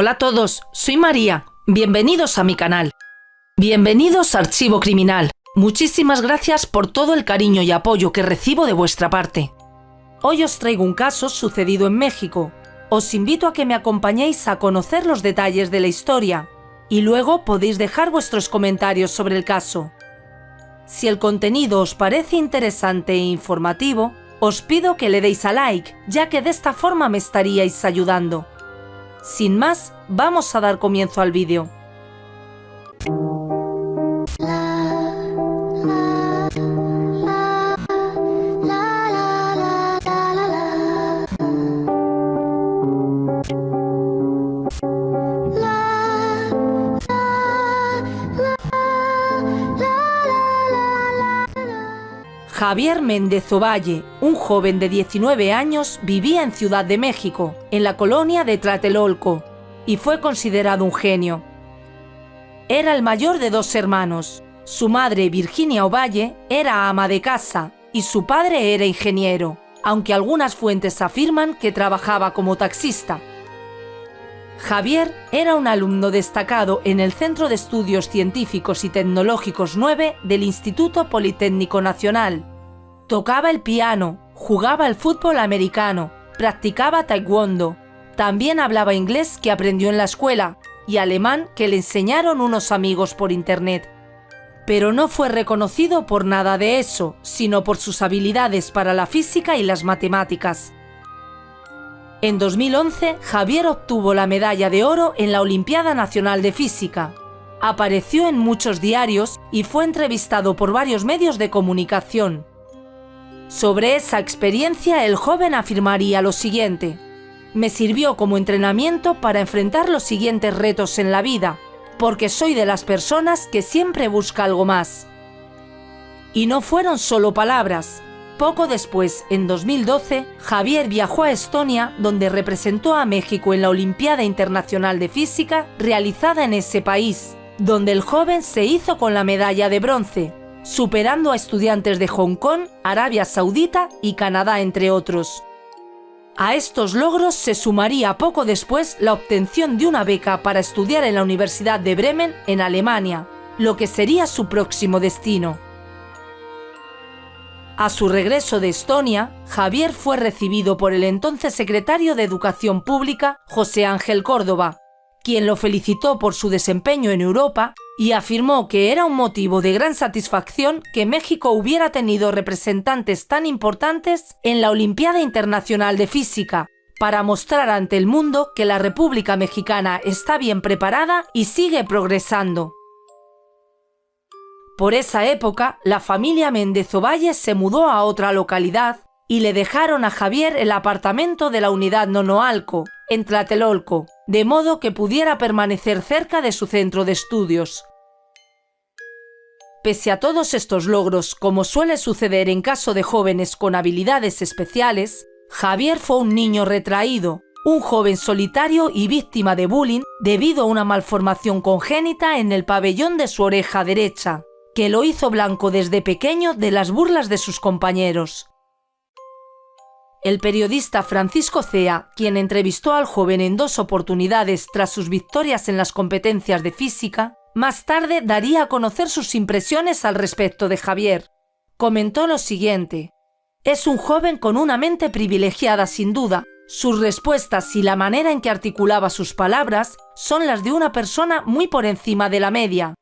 Hola a todos, soy María. Bienvenidos a mi canal. Bienvenidos a Archivo Criminal. Muchísimas gracias por todo el cariño y apoyo que recibo de vuestra parte. Hoy os traigo un caso sucedido en México. Os invito a que me acompañéis a conocer los detalles de la historia y luego podéis dejar vuestros comentarios sobre el caso. Si el contenido os parece interesante e informativo, os pido que le deis a like, ya que de esta forma me estaríais ayudando. Sin más, vamos a dar comienzo al vídeo. Javier Méndez Ovalle, un joven de 19 años, vivía en Ciudad de México, en la colonia de Tlatelolco, y fue considerado un genio. Era el mayor de dos hermanos. Su madre, Virginia Ovalle, era ama de casa y su padre era ingeniero, aunque algunas fuentes afirman que trabajaba como taxista. Javier era un alumno destacado en el Centro de Estudios Científicos y Tecnológicos 9 del Instituto Politécnico Nacional. Tocaba el piano, jugaba al fútbol americano, practicaba taekwondo. También hablaba inglés que aprendió en la escuela y alemán que le enseñaron unos amigos por internet. Pero no fue reconocido por nada de eso, sino por sus habilidades para la física y las matemáticas. En 2011, Javier obtuvo la medalla de oro en la Olimpiada Nacional de Física. Apareció en muchos diarios y fue entrevistado por varios medios de comunicación. Sobre esa experiencia, el joven afirmaría lo siguiente: me sirvió como entrenamiento para enfrentar los siguientes retos en la vida, porque soy de las personas que siempre busca algo más. Y no fueron solo palabras. Poco después, en 2012, Javier viajó a Estonia, donde representó a México en la Olimpiada Internacional de Física realizada en ese país, donde el joven se hizo con la medalla de bronce, superando a estudiantes de Hong Kong, Arabia Saudita y Canadá, entre otros. A estos logros se sumaría poco después la obtención de una beca para estudiar en la Universidad de Bremen, en Alemania, lo que sería su próximo destino. A su regreso de Estonia, Javier fue recibido por el entonces secretario de Educación Pública, José Ángel Córdoba, quien lo felicitó por su desempeño en Europa y afirmó que era un motivo de gran satisfacción que México hubiera tenido representantes tan importantes en la Olimpiada Internacional de Física, para mostrar ante el mundo que la República Mexicana está bien preparada y sigue progresando. Por esa época, la familia Méndez Ovalle se mudó a otra localidad y le dejaron a Javier el apartamento de la unidad Nonoalco, en Tlatelolco, de modo que pudiera permanecer cerca de su centro de estudios. Pese a todos estos logros, como suele suceder en caso de jóvenes con habilidades especiales, Javier fue un niño retraído, un joven solitario y víctima de bullying debido a una malformación congénita en el pabellón de su oreja derecha, que lo hizo blanco desde pequeño de las burlas de sus compañeros. El periodista Francisco Cea, quien entrevistó al joven en 2 oportunidades tras sus victorias en las competencias de física, más tarde daría a conocer sus impresiones al respecto de Javier. Comentó lo siguiente: es un joven con una mente privilegiada sin duda. Sus respuestas y la manera en que articulaba sus palabras son las de una persona muy por encima de la media.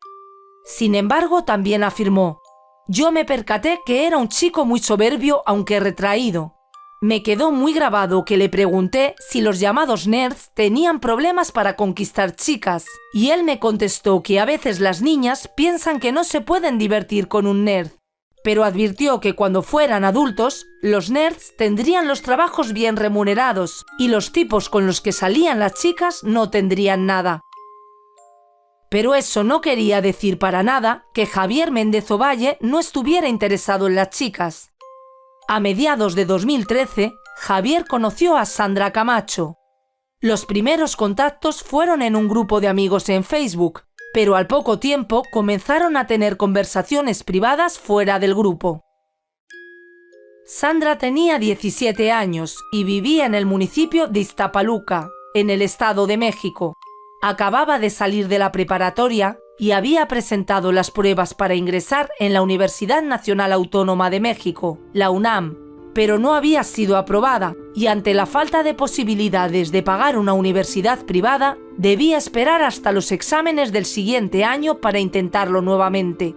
Sin embargo, también afirmó: yo me percaté que era un chico muy soberbio, aunque retraído. Me quedó muy grabado que le pregunté si los llamados nerds tenían problemas para conquistar chicas, y él me contestó que a veces las niñas piensan que no se pueden divertir con un nerd, pero advirtió que cuando fueran adultos, los nerds tendrían los trabajos bien remunerados y los tipos con los que salían las chicas no tendrían nada. Pero eso no quería decir para nada que Javier Méndez Ovalle no estuviera interesado en las chicas. A mediados de 2013, Javier conoció a Sandra Camacho. Los primeros contactos fueron en un grupo de amigos en Facebook, pero al poco tiempo comenzaron a tener conversaciones privadas fuera del grupo. Sandra tenía 17 años y vivía en el municipio de Iztapaluca, en el Estado de México, acababa de salir de la preparatoria y había presentado las pruebas para ingresar en la Universidad Nacional Autónoma de México, la UNAM, pero no había sido aprobada y ante la falta de posibilidades de pagar una universidad privada, debía esperar hasta los exámenes del siguiente año para intentarlo nuevamente.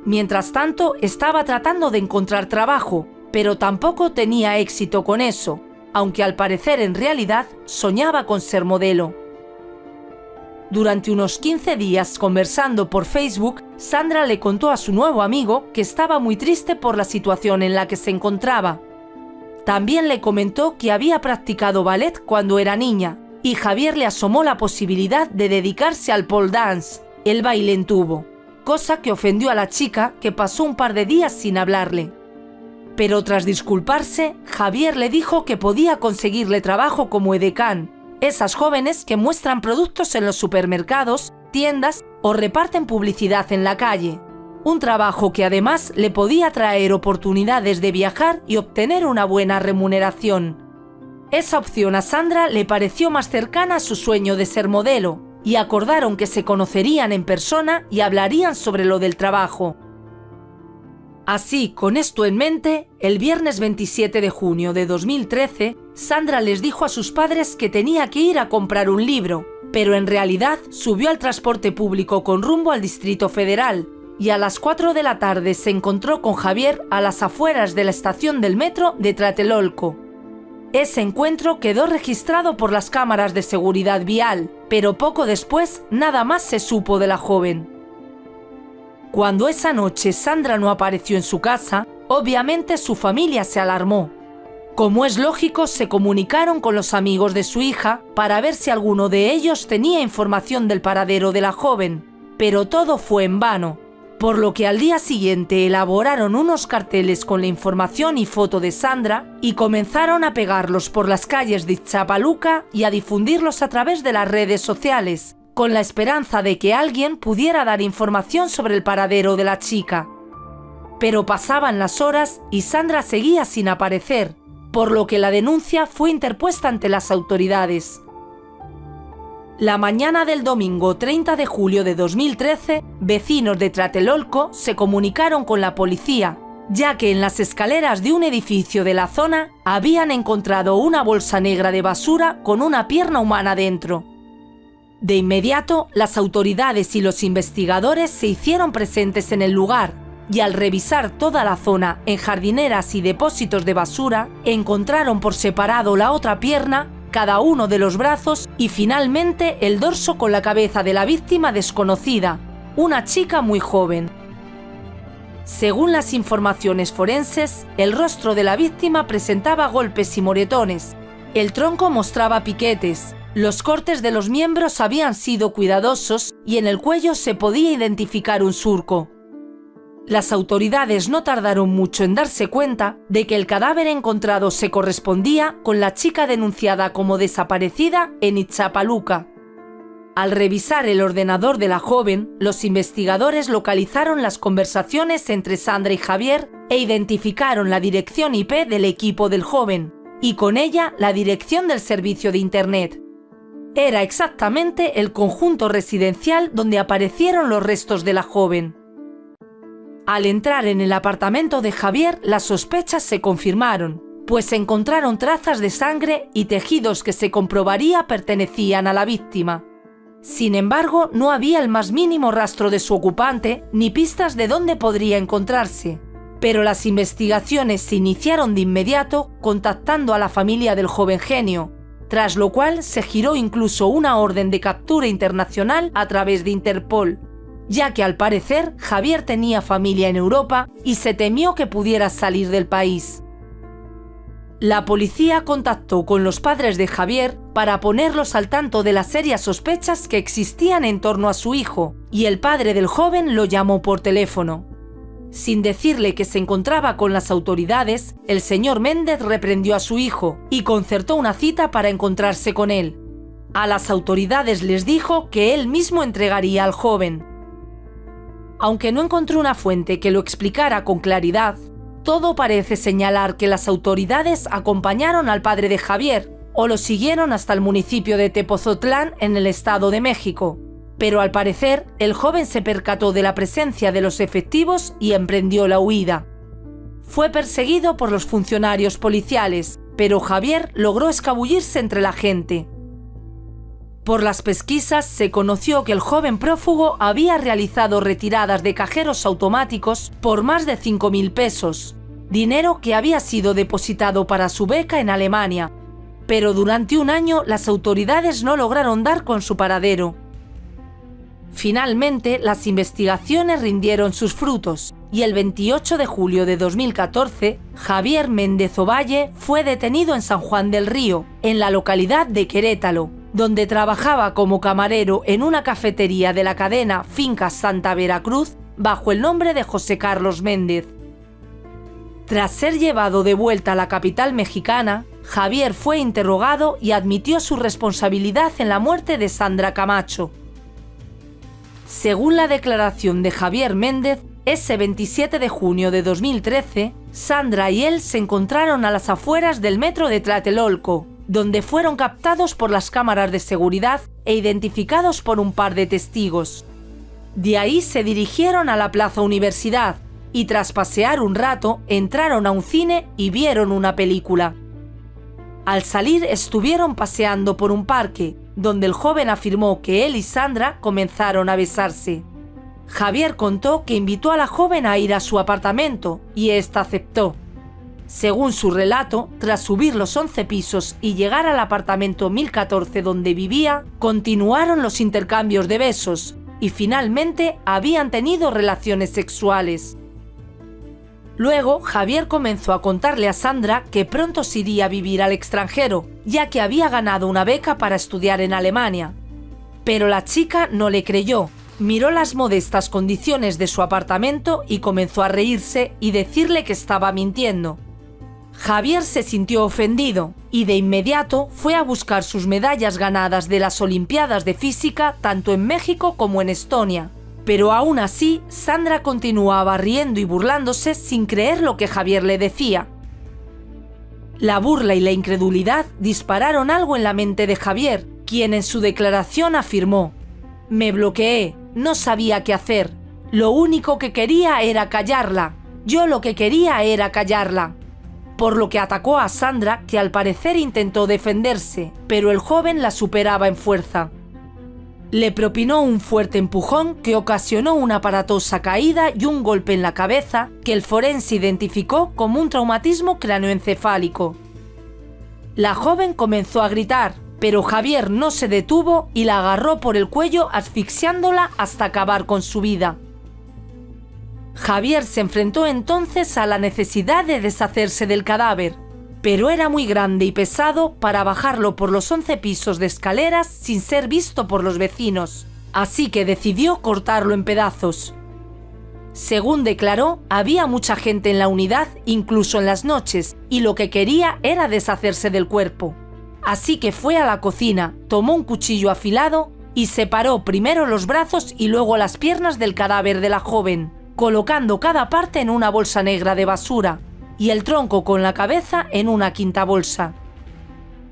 Mientras tanto, estaba tratando de encontrar trabajo, pero tampoco tenía éxito con eso, aunque al parecer en realidad soñaba con ser modelo. Durante unos 15 días conversando por Facebook, Sandra le contó a su nuevo amigo que estaba muy triste por la situación en la que se encontraba. También le comentó que había practicado ballet cuando era niña, y Javier le asomó la posibilidad de dedicarse al pole dance, el baile en tubo, cosa que ofendió a la chica, que pasó un par de días sin hablarle. Pero tras disculparse, Javier le dijo que podía conseguirle trabajo como edecán, esas jóvenes que muestran productos en los supermercados, tiendas o reparten publicidad en la calle. Un trabajo que además le podía traer oportunidades de viajar y obtener una buena remuneración. Esa opción a Sandra le pareció más cercana a su sueño de ser modelo, y acordaron que se conocerían en persona y hablarían sobre lo del trabajo. Así, con esto en mente, el viernes 27 de junio de 2013, Sandra les dijo a sus padres que tenía que ir a comprar un libro, pero en realidad subió al transporte público con rumbo al Distrito Federal, y a las 4 de la tarde se encontró con Javier a las afueras de la estación del metro de Tlatelolco. Ese encuentro quedó registrado por las cámaras de seguridad vial, pero poco después nada más se supo de la joven. Cuando esa noche Sandra no apareció en su casa, obviamente su familia se alarmó. Como es lógico, se comunicaron con los amigos de su hija para ver si alguno de ellos tenía información del paradero de la joven, pero todo fue en vano, por lo que al día siguiente elaboraron unos carteles con la información y foto de Sandra y comenzaron a pegarlos por las calles de Ixtapaluca y a difundirlos a través de las redes sociales, con la esperanza de que alguien pudiera dar información sobre el paradero de la chica. Pero pasaban las horas y Sandra seguía sin aparecer, por lo que la denuncia fue interpuesta ante las autoridades. La mañana del domingo 30 de julio de 2013, vecinos de Tlatelolco se comunicaron con la policía, ya que en las escaleras de un edificio de la zona habían encontrado una bolsa negra de basura con una pierna humana dentro. De inmediato, las autoridades y los investigadores se hicieron presentes en el lugar y al revisar toda la zona en jardineras y depósitos de basura, encontraron por separado la otra pierna, cada uno de los brazos y finalmente el dorso con la cabeza de la víctima desconocida, una chica muy joven. Según las informaciones forenses, el rostro de la víctima presentaba golpes y moretones, el tronco mostraba piquetes, los cortes de los miembros habían sido cuidadosos y en el cuello se podía identificar un surco. Las autoridades no tardaron mucho en darse cuenta de que el cadáver encontrado se correspondía con la chica denunciada como desaparecida en Ixtapaluca. Al revisar el ordenador de la joven, los investigadores localizaron las conversaciones entre Sandra y Javier e identificaron la dirección IP del equipo del joven, y con ella la dirección del servicio de Internet. Era exactamente el conjunto residencial donde aparecieron los restos de la joven. Al entrar en el apartamento de Javier, las sospechas se confirmaron, pues se encontraron trazas de sangre y tejidos que se comprobaría pertenecían a la víctima. Sin embargo, no había el más mínimo rastro de su ocupante ni pistas de dónde podría encontrarse. Pero las investigaciones se iniciaron de inmediato contactando a la familia del joven genio, tras lo cual se giró incluso una orden de captura internacional a través de Interpol, ya que al parecer Javier tenía familia en Europa y se temió que pudiera salir del país. La policía contactó con los padres de Javier para ponerlos al tanto de las serias sospechas que existían en torno a su hijo, y el padre del joven lo llamó por teléfono. Sin decirle que se encontraba con las autoridades, el señor Méndez reprendió a su hijo y concertó una cita para encontrarse con él. A las autoridades les dijo que él mismo entregaría al joven. Aunque no encontró una fuente que lo explicara con claridad, todo parece señalar que las autoridades acompañaron al padre de Javier, o lo siguieron hasta el municipio de Tepozotlán en el Estado de México. Pero al parecer, el joven se percató de la presencia de los efectivos y emprendió la huida. Fue perseguido por los funcionarios policiales, pero Javier logró escabullirse entre la gente. Por las pesquisas se conoció que el joven prófugo había realizado retiradas de cajeros automáticos por más de 5.000 pesos, dinero que había sido depositado para su beca en Alemania. Pero durante un año las autoridades no lograron dar con su paradero. Finalmente, las investigaciones rindieron sus frutos y el 28 de julio de 2014, Javier Méndez Ovalle fue detenido en San Juan del Río, en la localidad de Querétaro, donde trabajaba como camarero en una cafetería de la cadena Fincas Santa Veracruz bajo el nombre de José Carlos Méndez. Tras ser llevado de vuelta a la capital mexicana, Javier fue interrogado y admitió su responsabilidad en la muerte de Sandra Camacho. Según la declaración de Javier Méndez, ese 27 de junio de 2013, Sandra y él se encontraron a las afueras del metro de Tlatelolco, donde fueron captados por las cámaras de seguridad e identificados por un par de testigos. De ahí se dirigieron a la Plaza Universidad y tras pasear un rato entraron a un cine y vieron una película. Al salir estuvieron paseando por un parque, donde el joven afirmó que él y Sandra comenzaron a besarse. Javier contó que invitó a la joven a ir a su apartamento y ésta aceptó. Según su relato, tras subir los 11 pisos y llegar al apartamento 1014 donde vivía, continuaron los intercambios de besos y finalmente habían tenido relaciones sexuales. Luego, Javier comenzó a contarle a Sandra que pronto se iría a vivir al extranjero, ya que había ganado una beca para estudiar en Alemania. Pero la chica no le creyó, miró las modestas condiciones de su apartamento y comenzó a reírse y decirle que estaba mintiendo. Javier se sintió ofendido y de inmediato fue a buscar sus medallas ganadas de las Olimpiadas de Física tanto en México como en Estonia. Pero aún así, Sandra continuaba riendo y burlándose sin creer lo que Javier le decía. La burla y la incredulidad dispararon algo en la mente de Javier, quien en su declaración afirmó: «Me bloqueé, no sabía qué hacer. Lo único que quería era callarla. Yo lo que quería era callarla». Por lo que atacó a Sandra, que al parecer intentó defenderse, pero el joven la superaba en fuerza. Le propinó un fuerte empujón que ocasionó una aparatosa caída y un golpe en la cabeza que el forense identificó como un traumatismo cráneoencefálico. La joven comenzó a gritar, pero Javier no se detuvo y la agarró por el cuello asfixiándola hasta acabar con su vida. Javier se enfrentó entonces a la necesidad de deshacerse del cadáver, pero era muy grande y pesado para bajarlo por los 11 pisos de escaleras sin ser visto por los vecinos, así que decidió cortarlo en pedazos. Según declaró, había mucha gente en la unidad, incluso en las noches, y lo que quería era deshacerse del cuerpo. Así que fue a la cocina, tomó un cuchillo afilado y separó primero los brazos y luego las piernas del cadáver de la joven, colocando cada parte en una bolsa negra de basura y el tronco con la cabeza en una quinta bolsa.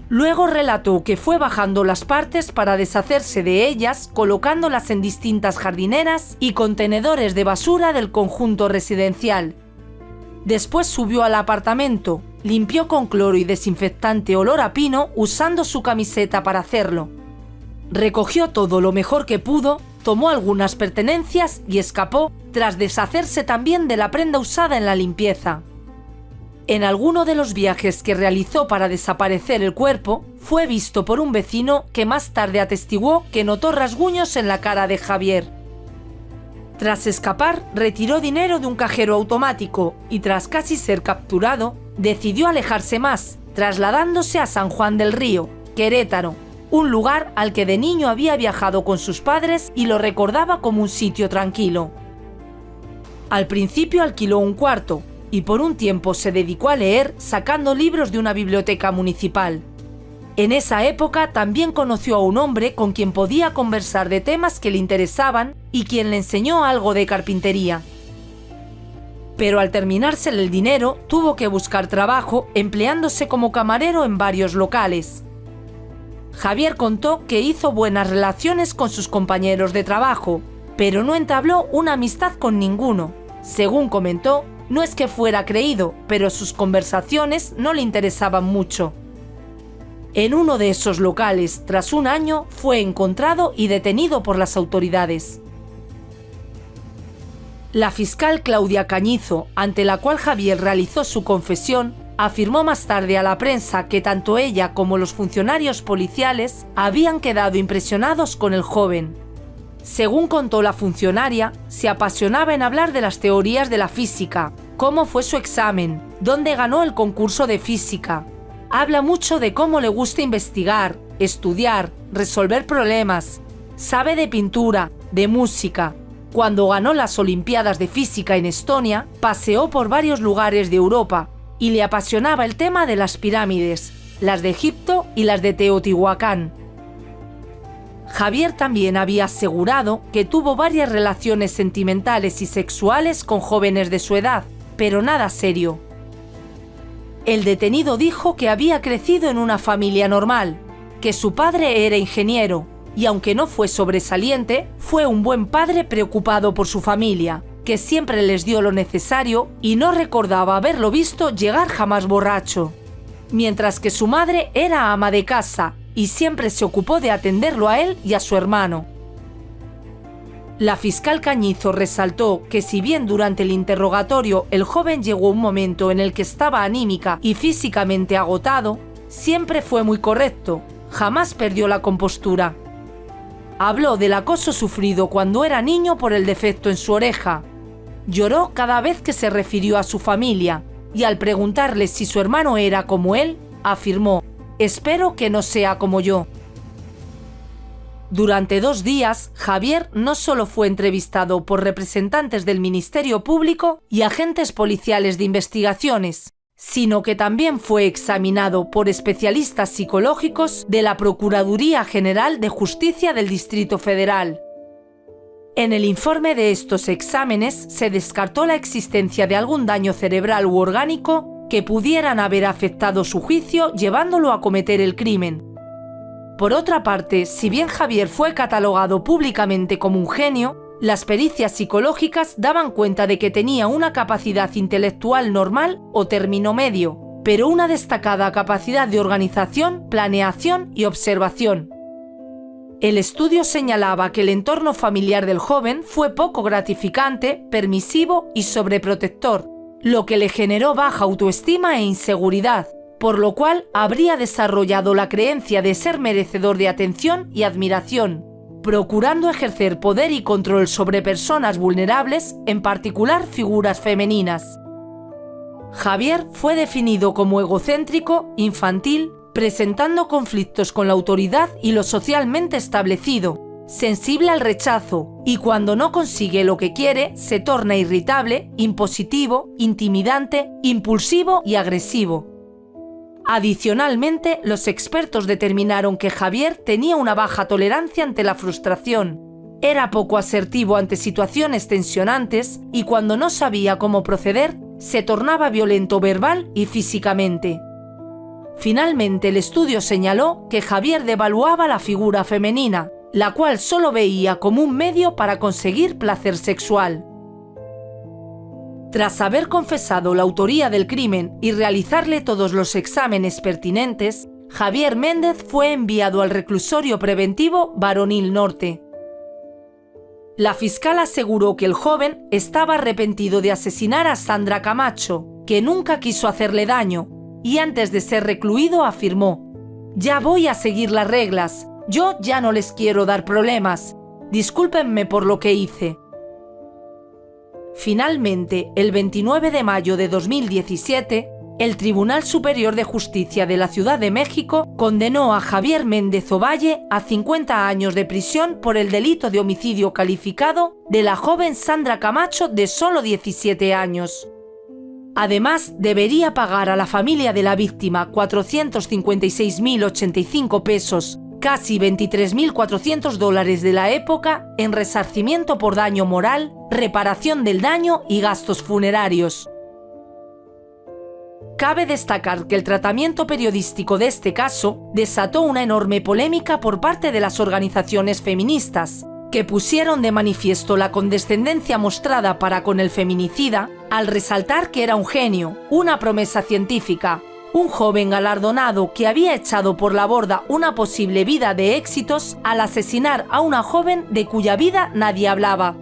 Luego relató que fue bajando las partes para deshacerse de ellas, colocándolas en distintas jardineras y contenedores de basura del conjunto residencial. Después subió al apartamento, limpió con cloro y desinfectante olor a pino usando su camiseta para hacerlo. Recogió todo lo mejor que pudo, tomó algunas pertenencias y escapó tras deshacerse también de la prenda usada en la limpieza. En alguno de los viajes que realizó para desaparecer el cuerpo, fue visto por un vecino que más tarde atestiguó que notó rasguños en la cara de Javier. Tras escapar, retiró dinero de un cajero automático y tras casi ser capturado, decidió alejarse más, trasladándose a San Juan del Río, Querétaro, un lugar al que de niño había viajado con sus padres y lo recordaba como un sitio tranquilo. Al principio alquiló un cuarto y por un tiempo se dedicó a leer sacando libros de una biblioteca municipal. En esa época también conoció a un hombre con quien podía conversar de temas que le interesaban y quien le enseñó algo de carpintería. Pero al terminársele el dinero, tuvo que buscar trabajo empleándose como camarero en varios locales. Javier contó que hizo buenas relaciones con sus compañeros de trabajo, pero no entabló una amistad con ninguno. Según comentó, no es que fuera creído, pero sus conversaciones no le interesaban mucho. En uno de esos locales, tras un año, fue encontrado y detenido por las autoridades. La fiscal Claudia Cañizo, ante la cual Javier realizó su confesión, afirmó más tarde a la prensa que tanto ella como los funcionarios policiales habían quedado impresionados con el joven. Según contó la funcionaria, se apasionaba en hablar de las teorías de la física, cómo fue su examen, dónde ganó el concurso de física. Habla mucho de cómo le gusta investigar, estudiar, resolver problemas. Sabe de pintura, de música. Cuando ganó las Olimpiadas de Física en Estonia, paseó por varios lugares de Europa y le apasionaba el tema de las pirámides, las de Egipto y las de Teotihuacán. Javier también había asegurado que tuvo varias relaciones sentimentales y sexuales con jóvenes de su edad, pero nada serio. El detenido dijo que había crecido en una familia normal, que su padre era ingeniero, y aunque no fue sobresaliente, fue un buen padre preocupado por su familia, que siempre les dio lo necesario y no recordaba haberlo visto llegar jamás borracho. Mientras que su madre era ama de casa y siempre se ocupó de atenderlo a él y a su hermano. La fiscal Cañizo resaltó que si bien durante el interrogatorio el joven llegó un momento en el que estaba anímica y físicamente agotado, siempre fue muy correcto, jamás perdió la compostura. Habló del acoso sufrido cuando era niño por el defecto en su oreja. Lloró cada vez que se refirió a su familia y al preguntarle si su hermano era como él, afirmó: «Espero que no sea como yo». Durante 2 días, Javier no solo fue entrevistado por representantes del Ministerio Público y agentes policiales de investigaciones, sino que también fue examinado por especialistas psicológicos de la Procuraduría General de Justicia del Distrito Federal. En el informe de estos exámenes se descartó la existencia de algún daño cerebral u orgánico que pudieran haber afectado su juicio llevándolo a cometer el crimen. Por otra parte, si bien Javier fue catalogado públicamente como un genio, las pericias psicológicas daban cuenta de que tenía una capacidad intelectual normal o término medio, pero una destacada capacidad de organización, planeación y observación. El estudio señalaba que el entorno familiar del joven fue poco gratificante, permisivo y sobreprotector, lo que le generó baja autoestima e inseguridad, por lo cual habría desarrollado la creencia de ser merecedor de atención y admiración, procurando ejercer poder y control sobre personas vulnerables, en particular figuras femeninas. Javier fue definido como egocéntrico, infantil, presentando conflictos con la autoridad y lo socialmente establecido, sensible al rechazo, y cuando no consigue lo que quiere, se torna irritable, impositivo, intimidante, impulsivo y agresivo. Adicionalmente, los expertos determinaron que Javier tenía una baja tolerancia ante la frustración, era poco asertivo ante situaciones tensionantes y cuando no sabía cómo proceder, se tornaba violento verbal y físicamente. Finalmente, el estudio señaló que Javier devaluaba la figura femenina, la cual solo veía como un medio para conseguir placer sexual. Tras haber confesado la autoría del crimen y realizarle todos los exámenes pertinentes, Javier Méndez fue enviado al reclusorio preventivo Varonil Norte. La fiscal aseguró que el joven estaba arrepentido de asesinar a Sandra Camacho, que nunca quiso hacerle daño, y antes de ser recluido afirmó: «Ya voy a seguir las reglas, yo ya no les quiero dar problemas, discúlpenme por lo que hice». Finalmente, el 29 de mayo de 2017, el Tribunal Superior de Justicia de la Ciudad de México condenó a Javier Méndez Ovalle a 50 años de prisión por el delito de homicidio calificado de la joven Sandra Camacho de solo 17 años. Además, debería pagar a la familia de la víctima 456.085 pesos, casi $23.400 de la época, en resarcimiento por daño moral, reparación del daño y gastos funerarios. Cabe destacar que el tratamiento periodístico de este caso desató una enorme polémica por parte de las organizaciones feministas, que pusieron de manifiesto la condescendencia mostrada para con el feminicida al resaltar que era un genio, una promesa científica, un joven galardonado que había echado por la borda una posible vida de éxitos al asesinar a una joven de cuya vida nadie hablaba.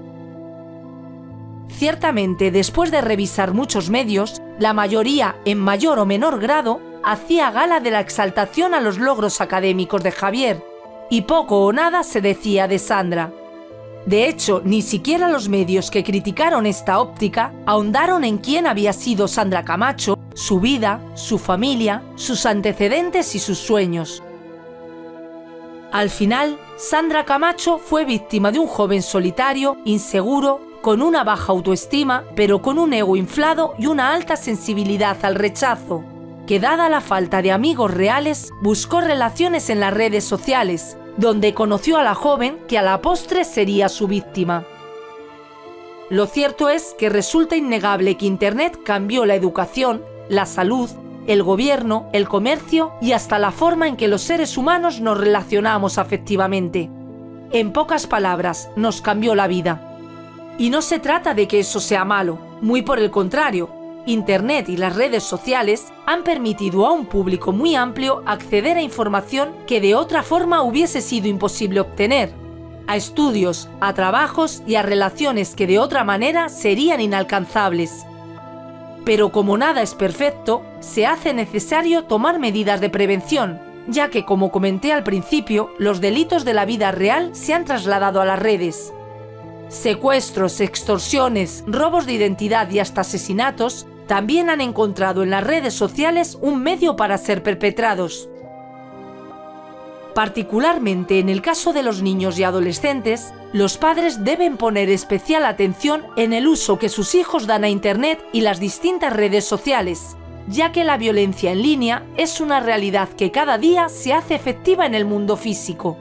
Ciertamente, después de revisar muchos medios, la mayoría, en mayor o menor grado, hacía gala de la exaltación a los logros académicos de Javier, y poco o nada se decía de Sandra. De hecho, ni siquiera los medios que criticaron esta óptica ahondaron en quién había sido Sandra Camacho, su vida, su familia, sus antecedentes y sus sueños. Al final, Sandra Camacho fue víctima de un joven solitario, inseguro, con una baja autoestima, pero con un ego inflado y una alta sensibilidad al rechazo, que dada la falta de amigos reales, buscó relaciones en las redes sociales, donde conoció a la joven que a la postre sería su víctima. Lo cierto es que resulta innegable que Internet cambió la educación, la salud, el gobierno, el comercio y hasta la forma en que los seres humanos nos relacionamos afectivamente. En pocas palabras, nos cambió la vida. Y no se trata de que eso sea malo, muy por el contrario. Internet y las redes sociales han permitido a un público muy amplio acceder a información que de otra forma hubiese sido imposible obtener, a estudios, a trabajos y a relaciones que de otra manera serían inalcanzables. Pero como nada es perfecto, se hace necesario tomar medidas de prevención, ya que, como comenté al principio, los delitos de la vida real se han trasladado a las redes. Secuestros, extorsiones, robos de identidad y hasta asesinatos también han encontrado en las redes sociales un medio para ser perpetrados. Particularmente en el caso de los niños y adolescentes, los padres deben poner especial atención en el uso que sus hijos dan a Internet y las distintas redes sociales, ya que la violencia en línea es una realidad que cada día se hace efectiva en el mundo físico.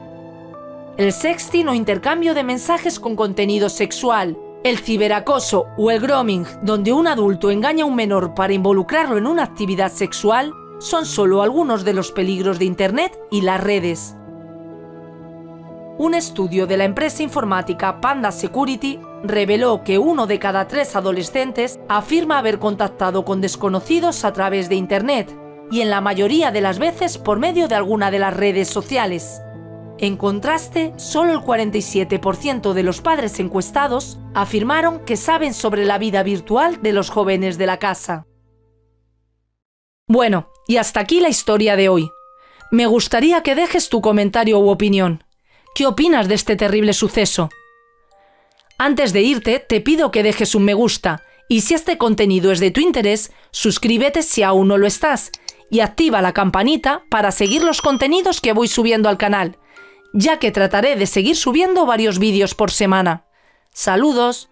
El sexting o intercambio de mensajes con contenido sexual, el ciberacoso o el grooming, donde un adulto engaña a un menor para involucrarlo en una actividad sexual, son solo algunos de los peligros de Internet y las redes. Un estudio de la empresa informática Panda Security reveló que 1 de cada 3 adolescentes afirma haber contactado con desconocidos a través de Internet, y en la mayoría de las veces por medio de alguna de las redes sociales. En contraste, solo el 47% de los padres encuestados afirmaron que saben sobre la vida virtual de los jóvenes de la casa. Bueno, y hasta aquí la historia de hoy. Me gustaría que dejes tu comentario u opinión. ¿Qué opinas de este terrible suceso? Antes de irte, te pido que dejes un me gusta, y si este contenido es de tu interés, suscríbete si aún no lo estás, y activa la campanita para seguir los contenidos que voy subiendo al canal, ya que trataré de seguir subiendo varios vídeos por semana. ¡Saludos!